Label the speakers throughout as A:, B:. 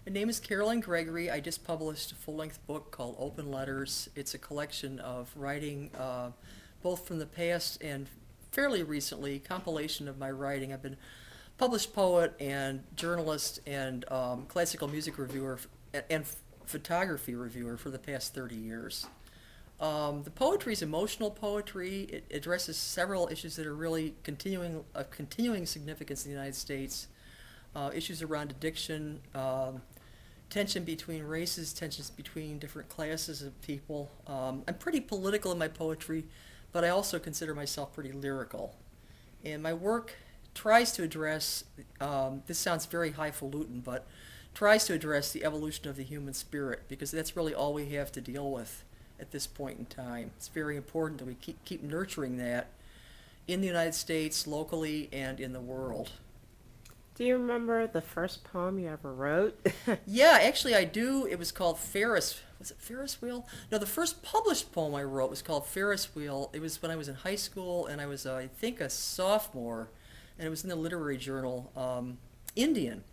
A: My name is Carolyn Gregory. I just published a full-length book called Open Letters. It's a collection of writing, both from the past and fairly recently, compilation of my writing. I've been published poet and journalist and classical music reviewer and photography reviewer for the past 30 years. The poetry is emotional poetry. It addresses several issues that are really of continuing significance in the United States. Issues around addiction, tension between races, tensions between different classes of people. I'm pretty political in my poetry, but I also consider myself pretty lyrical. And my work tries to address, this sounds very highfalutin, but tries to address the evolution of the human spirit, because that's really all we have to deal with at this point in time. It's very important that we keep nurturing that in the United States, locally, and in the world.
B: Do you remember the first poem you ever wrote?
A: Yeah, actually I do. It was called was it Ferris Wheel? No, the first published poem I wrote was called Ferris Wheel. It was when I was in high school, and I was, I think, a sophomore, and it was in the literary journal, Indian,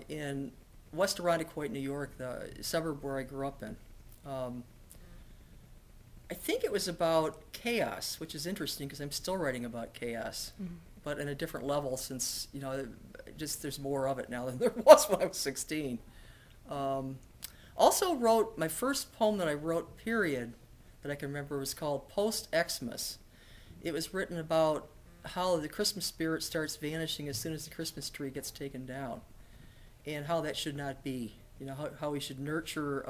A: in West Irondequoit, New York, the suburb where I grew up in. I think it was about chaos, which is interesting because I'm still writing about chaos. Mm-hmm. But in a different level, since just there's more of it now than there was when I was 16. Also wrote my first poem that I wrote, period, that I can remember, was called Post Xmas. It was written about how the Christmas spirit starts vanishing as soon as the Christmas tree gets taken down, and how that should not be. How we should nurture,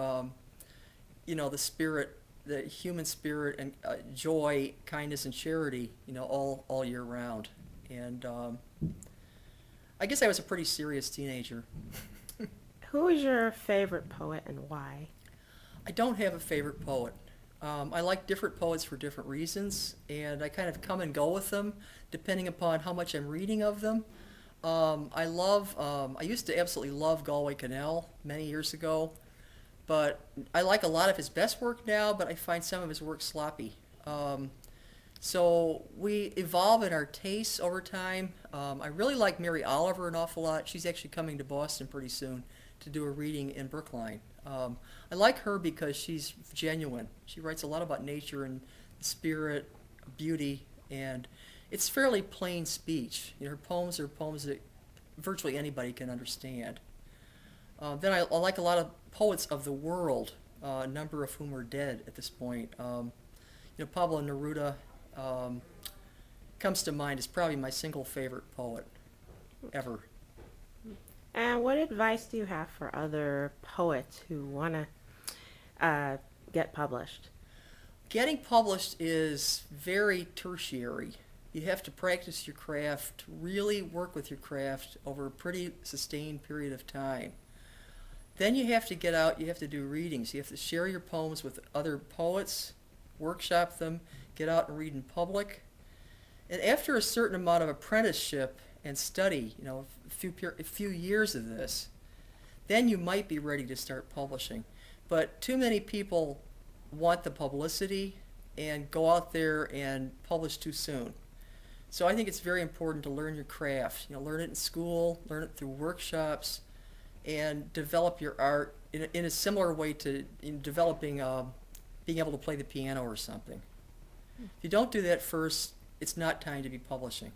A: the spirit, the human spirit, and joy, kindness, and charity, all year round. And I guess I was a pretty serious teenager.
B: Who is your favorite poet and why?
A: I don't have a favorite poet. I like different poets for different reasons, and I kind of come and go with them depending upon how much I'm reading of them. I used to absolutely love Galway Kinnell many years ago, but I like a lot of his best work now, but I find some of his work sloppy. So we evolve in our tastes over time. I really like Mary Oliver an awful lot. She's actually coming to Boston pretty soon to do a reading in Brookline. I like her because she's genuine. She writes a lot about nature and spirit, beauty, and it's fairly plain speech. Her poems are poems that virtually anybody can understand. Then I like a lot of poets of the world, a number of whom are dead at this point. Pablo Neruda comes to mind as probably my single favorite poet ever.
B: And what advice do you have for other poets who want to get published?
A: Getting published is very tertiary. You have to practice your craft, really work with your craft over a pretty sustained period of time. Then you have to get out, you have to do readings, you have to share your poems with other poets, workshop them, get out and read in public. And after a certain amount of apprenticeship and study, a few years of this, then you might be ready to start publishing. But too many people want the publicity and go out there and publish too soon. So I think it's very important to learn your craft. Learn it in school, learn it through workshops, and develop your art in a similar way to developing, being able to play the piano or something. If you don't do that first, it's not time to be publishing.